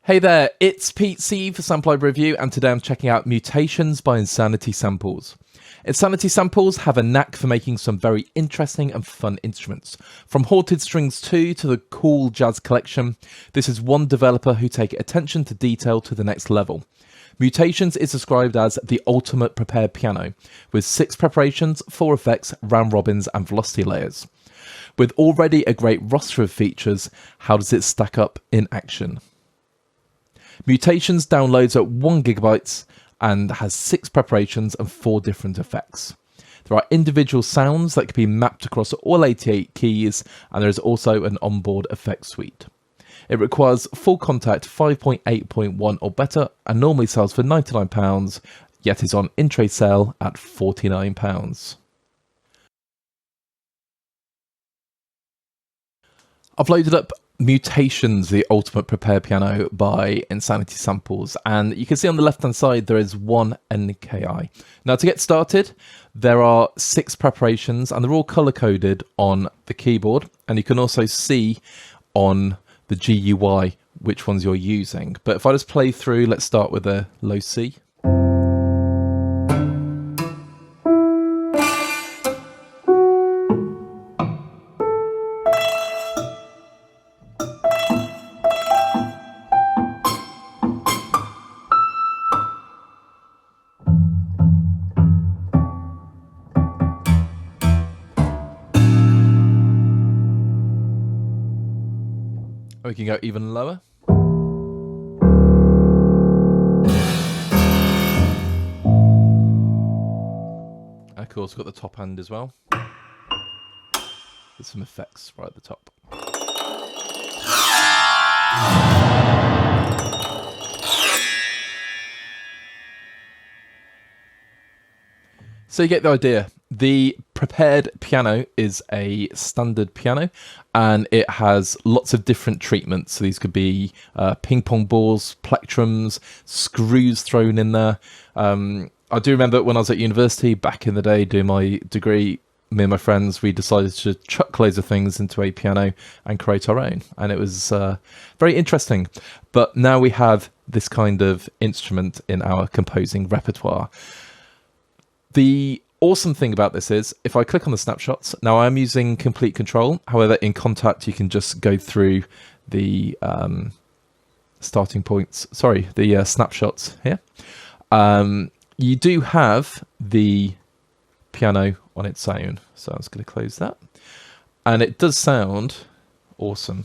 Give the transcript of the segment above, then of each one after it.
Hey there, it's Pete C for Sample Library Review, and today I'm checking out Mutations by Insanity Samples. Insanity Samples have a knack for making some very interesting and fun instruments. From Haunted Strings 2 to the Cool Jazz Collection, this is one developer who take attention to detail to the next level. Mutations is described as the ultimate prepared piano, with 6 preparations, 4 effects, round robins and velocity layers. With already a great roster of features, how does it stack up in action? Mutations downloads at 1 GB and has 6 preparations and 4 different effects. There are individual sounds that can be mapped across all 88 keys, and there is also an onboard effects suite. It requires full contact 5.8.1 or better and normally sells for £99, yet is on in-trade sale at £49. I've loaded up Mutations, the ultimate prepared piano by Insanity Samples, and you can see on the left hand side there is 1 NKI. Now to get started, there are 6 preparations and they're all color coded on the keyboard, and you can also see on the GUI which ones you're using. But if I just play through, let's start with a low C. We can go even lower. Of course, we've got the top end as well. There's some effects right at the top. So you get the idea. The prepared piano is a standard piano, and it has lots of different treatments. So these could be ping pong balls, plectrums, screws thrown in there. I do remember when I was at university back in the day doing my degree, me and my friends, we decided to chuck loads of things into a piano and create our own. And it was very interesting. But now we have this kind of instrument in our composing repertoire. The awesome thing about this is if I click on the snapshots, now I'm using complete control. However, in Contact, you can just go through the starting points, the snapshots here. You do have the piano on its own. So I'm just going to close that. And it does sound awesome.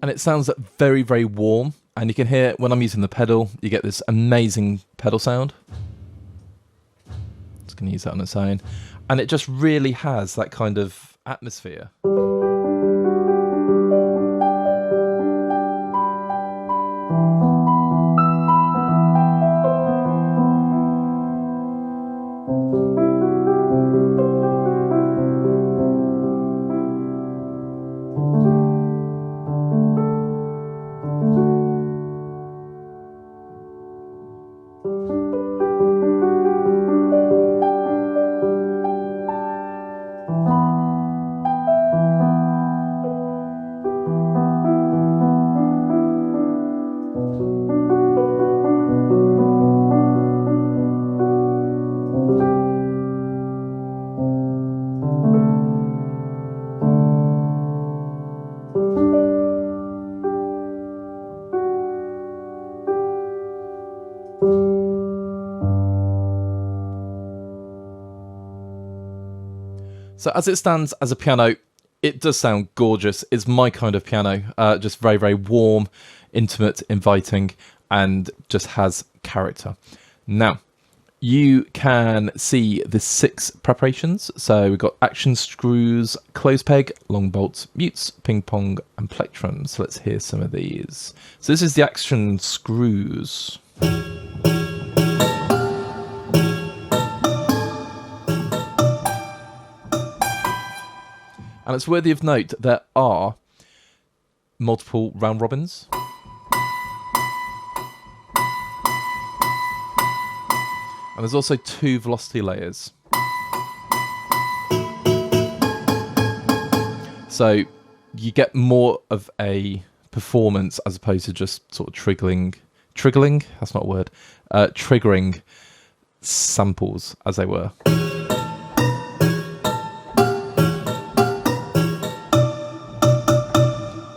And it sounds very, very warm. And you can hear when I'm using the pedal, you get this amazing pedal sound. Just going to use that on its own. And it just really has that kind of atmosphere. So as it stands as a piano, It does sound gorgeous. It's my kind of piano. Just very, very warm, intimate, inviting, and just has character. Now, you can see the 6 preparations. So we've got action screws, close peg, long bolts, mutes, ping pong, and plectrum. So let's hear some of these. So this is the action screws. And it's worthy of note, there are multiple round robins. And there's also 2 velocity layers. So you get more of a performance as opposed to just sort of triggering, that's not a word, triggering samples, as they were.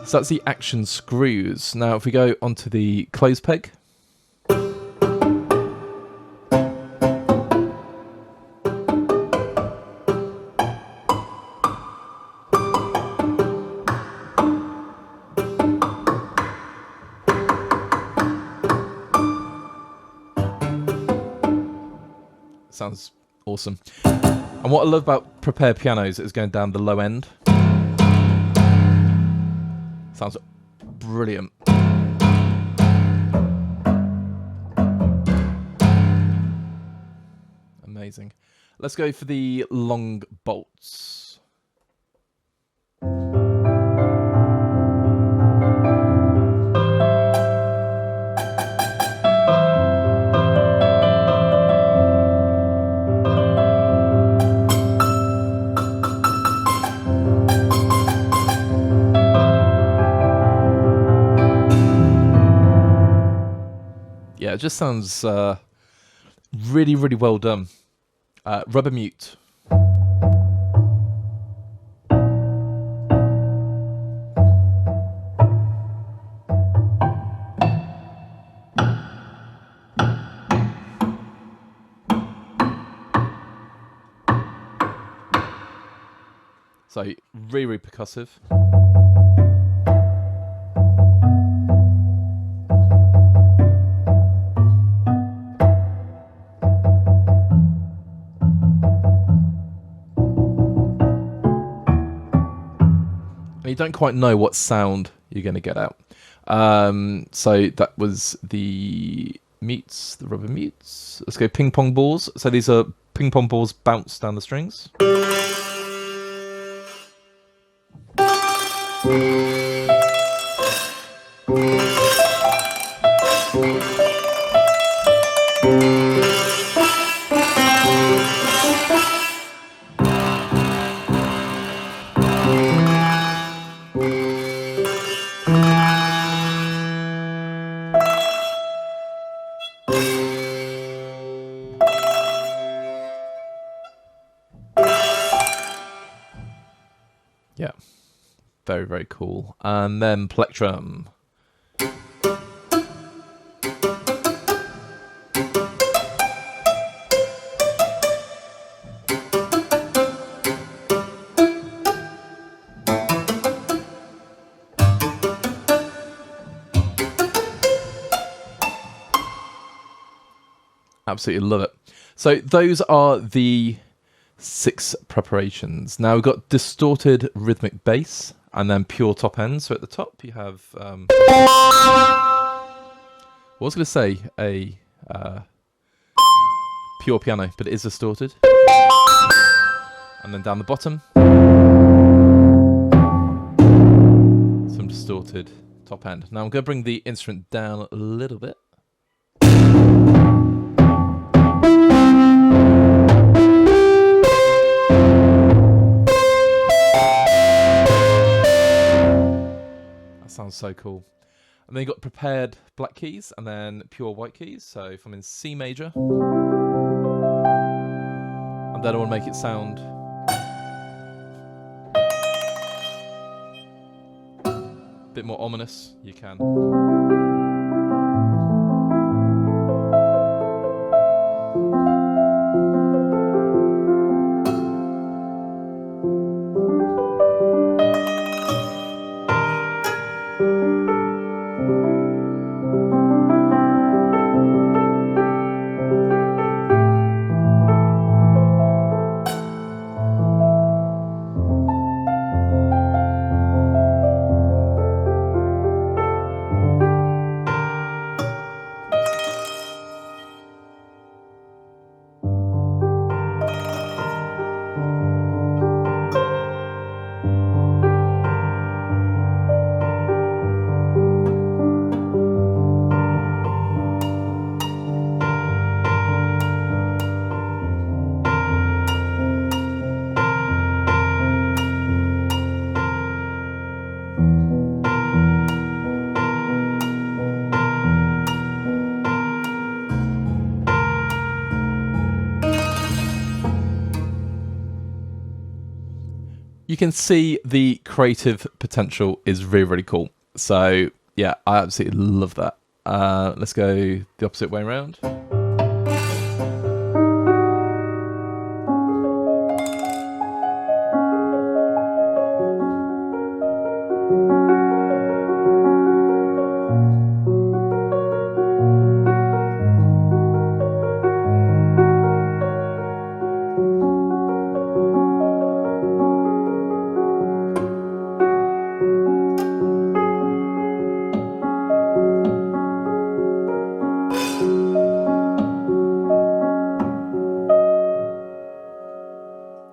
So that's the action screws. Now if we go onto the close peg. Sounds awesome. And what I love about prepared pianos is going down the low end. Sounds brilliant. Amazing. Let's go for the long bolts. Yeah, it just sounds really, really well done. Rubber mute. So really, really percussive. And you don't quite know what sound you're going to get out. So that was the mutes, the rubber mutes. Let's go ping pong balls. So these are ping pong balls bounced down the strings. Yeah, very, very cool. And then plectrum. Absolutely love it. So those are the 6 preparations. Now we've got distorted rhythmic bass and then pure top end. So at the top you have I was going to say a pure piano, but it is distorted. And then down the bottom some distorted top end. Now I'm going to bring the instrument down a little bit. Sounds so cool. And then you've got prepared black keys and then pure white keys. So if I'm in C major, and then I want to make it sound a bit more ominous, you can. you can see the creative potential is really, really cool. So yeah, I absolutely love that. Let's go the opposite way around.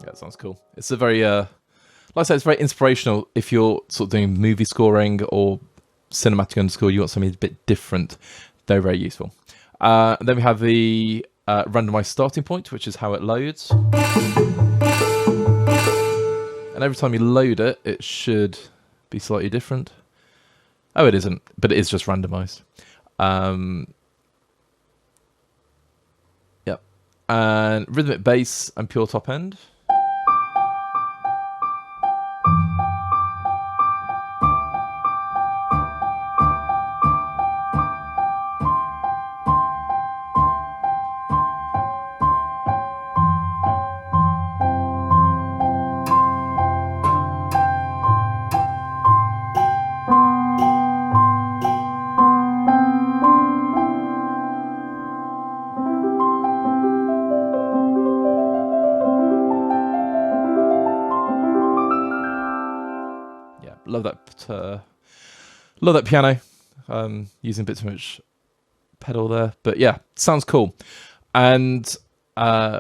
That sounds cool. It's a very, like I said, it's very inspirational if you're sort of doing movie scoring or cinematic underscore. You want something a bit different. They're very useful. Then we have the randomized starting point, which is how it loads. And every time you load it, it should be slightly different. Oh, it isn't, but it is just randomized. Yep. And rhythmic bass and pure top end. Love that piano. Using a bit too much pedal there, but yeah, sounds cool. And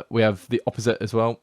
we have the opposite as well.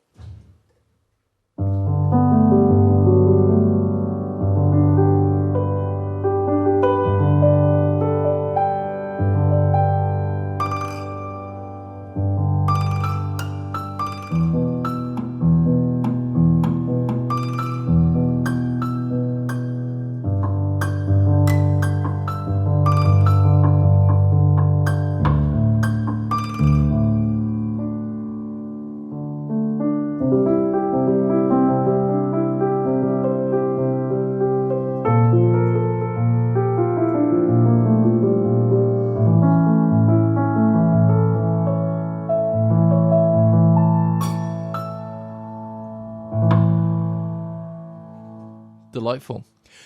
Delightful.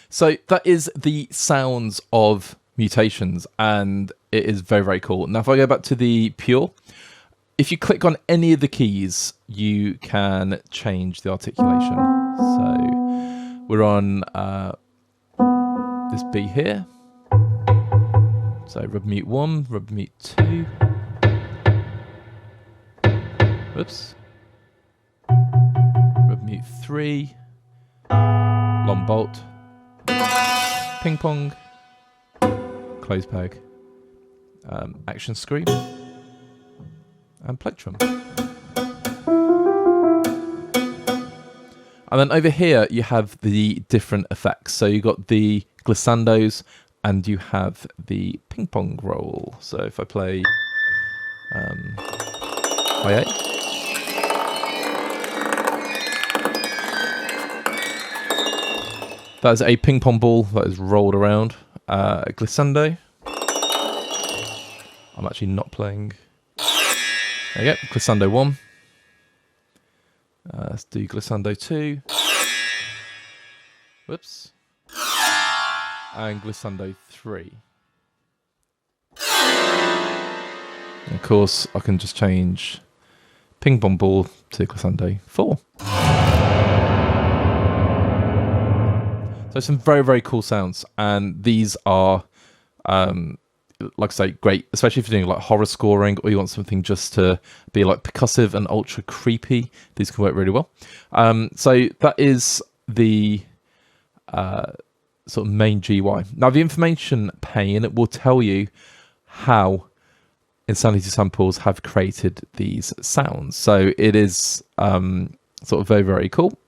So that is the sounds of Mutations, and it is very, very cool. Now, if I go back to the Pure, if you click on any of the keys, you can change the articulation. So we're on this B here. So rub mute 1, rub mute 2. Whoops. Rub mute 3. Long bolt, ping pong, close peg, action scream, and plectrum. And then over here you have the different effects. So you've got the glissandos and you have the ping pong roll. So if I play high A. That is a ping pong ball that is rolled around. A glissando. I'm actually not playing. There you go, glissando 1. Let's do glissando 2. Whoops. And glissando 3. And of course, I can just change ping pong ball to glissando 4. So some very, very cool sounds, and these are, like I say, great, especially if you're doing like horror scoring or you want something just to be like percussive and ultra creepy. These can work really well. So that is the sort of main GUI. Now the information pane will tell you how Insanity Samples have created these sounds. So it is sort of very, very cool,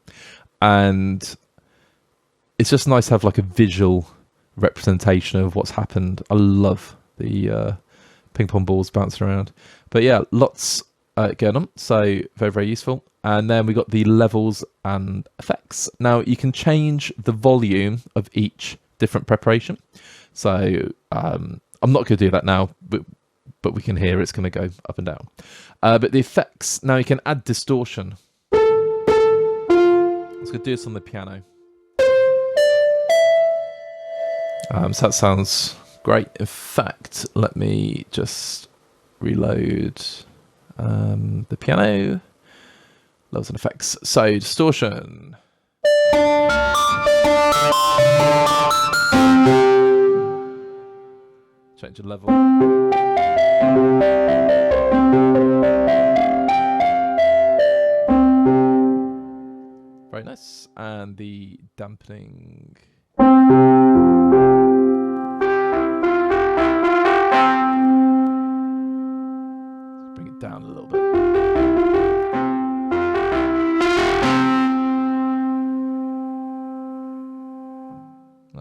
and it's just nice to have like a visual representation of what's happened. I love the ping pong balls bouncing around. But yeah, lots going on. So very, very useful. And then we got the levels and effects. Now you can change the volume of each different preparation. So I'm not going to do that now, but we can hear it's going to go up and down. But the effects, now you can add distortion. Let's go do this on the piano. So that sounds great. In fact, let me just reload the piano. Levels and effects. So distortion. Change the level. Very nice. And the dampening. Bring it down a little bit.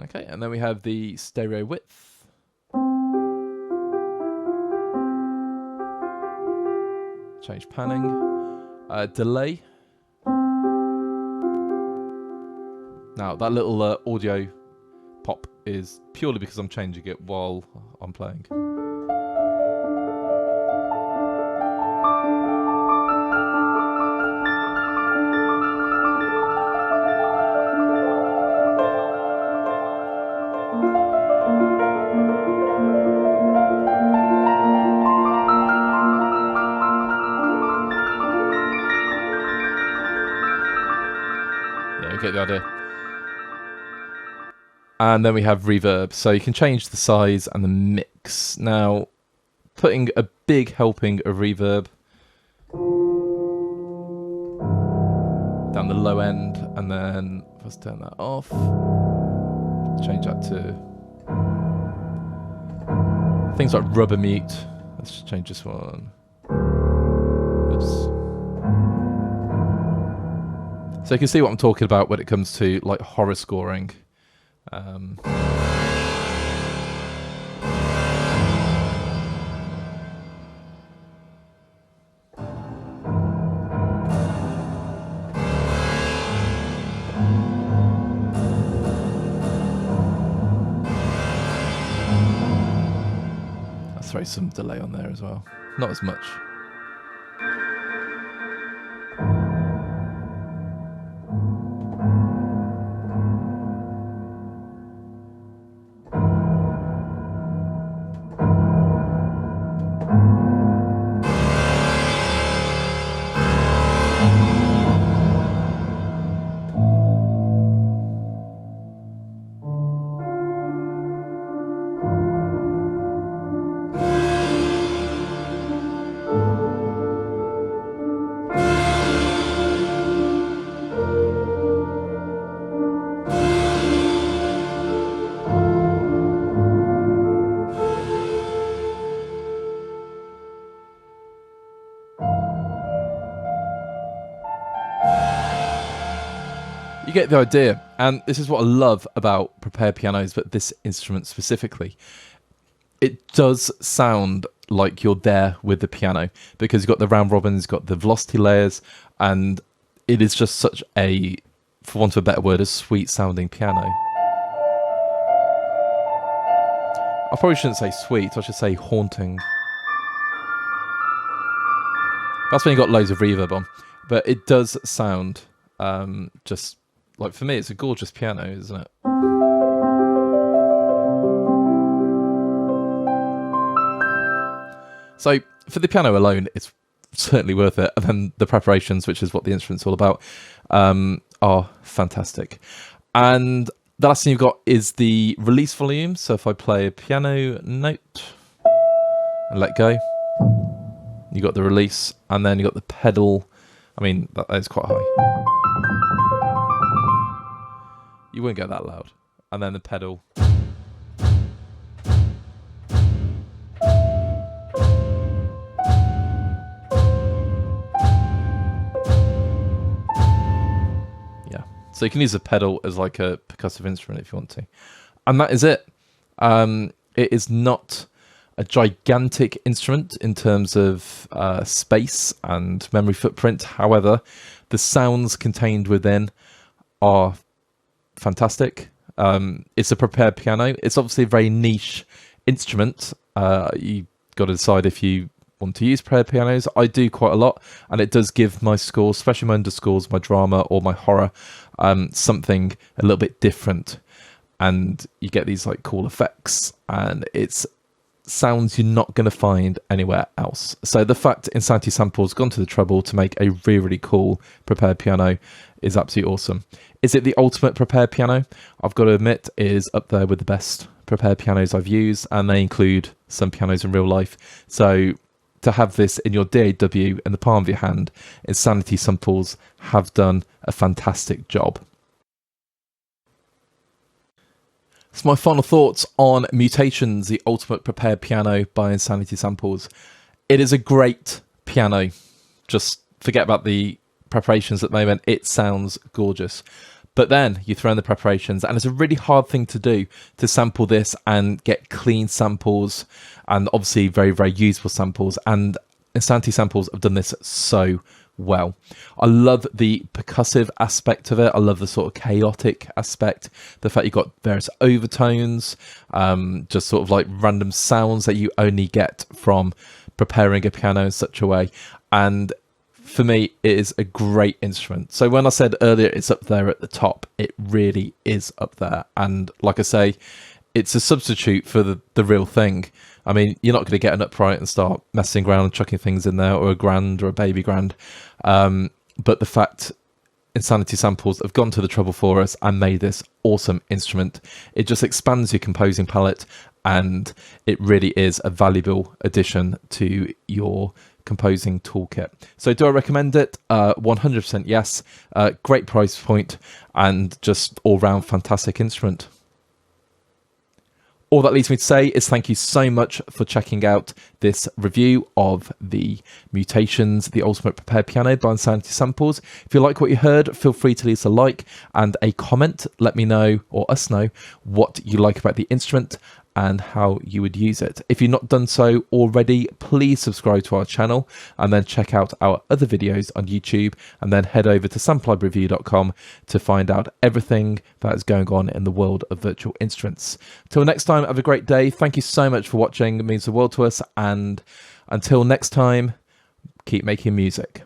Okay, and then we have the stereo width. Change panning. Delay. Now, that little audio pop is purely because I'm changing it while I'm playing. Get the idea. And then we have reverb, so you can change the size and the mix. Now, putting a big helping of reverb down the low end, and then let's turn that off. Change that to things like rubber mute. Let's just change this one. Oops. So you can see what I'm talking about when it comes to like horror scoring. Let's throw some delay on there as well. Not as much. You get the idea, and this is what I love about prepared pianos, but this instrument specifically. It does sound like you're there with the piano, because you've got the round robins, you've got the velocity layers, and it is just such a, for want of a better word, a sweet sounding piano. I probably shouldn't say sweet, I should say haunting. That's when you've got loads of reverb on, but it does sound just... Like, for me, it's a gorgeous piano, isn't it? So, for the piano alone, it's certainly worth it. And then the preparations, which is what the instrument's all about, are fantastic. And the last thing you've got is the release volume. So if I play a piano note and let go, you got the release, and then you got the pedal. I mean, that is quite high. You wouldn't get that loud. And then the pedal. Yeah. So you can use a pedal as like a percussive instrument if you want to. And that is it. It is not a gigantic instrument in terms of space and memory footprint. However, the sounds contained within are fantastic. It's a prepared piano. It's obviously a very niche instrument. You got to decide if you want to use prepared pianos. I do quite a lot, and it does give my scores, especially my underscores, my drama or my horror, something a little bit different. And you get these like cool effects, and it's sounds you're not going to find anywhere else. So the fact Insanity Samples gone to the trouble to make a really, really cool prepared piano is absolutely awesome. Is it the ultimate prepared piano? I've got to admit, it is up there with the best prepared pianos I've used, and they include some pianos in real life. So to have this in your DAW in the palm of your hand, Insanity Samples have done a fantastic job. So my final thoughts on Mutations, the ultimate prepared piano by Insanity Samples. It is a great piano. Just forget about the preparations at the moment. It sounds gorgeous. But then you throw in the preparations, and it's a really hard thing to do, to sample this and get clean samples and obviously very, very usable samples. And Insanity Samples have done this so well. I love the percussive aspect of it. I love the sort of chaotic aspect. The fact you've got various overtones, just sort of like random sounds that you only get from preparing a piano in such a way. And for me, it is a great instrument. So when I said earlier it's up there at the top, it really is up there. And like I say, it's a substitute for the real thing. I mean, you're not going to get an upright and start messing around and chucking things in there, or a grand or a baby grand. But the fact Insanity Samples have gone to the trouble for us and made this awesome instrument, it just expands your composing palette, and it really is a valuable addition to your composing toolkit. So do I recommend it? 100% yes. Great price point, and just all-round fantastic instrument. All that leaves me to say is thank you so much for checking out this review of the Mutations, the Ultimate Prepared Piano by Insanity Samples. If you like what you heard, feel free to leave us a like and a comment. Let me know, or us know, what you like about the instrument and how you would use it. If you've not done so already, please subscribe to our channel, and then check out our other videos on YouTube, and then head over to samplereview.com to find out everything that is going on in the world of virtual instruments. Till next time, have a great day. Thank you so much for watching. It means the world to us, and until next time, keep making music.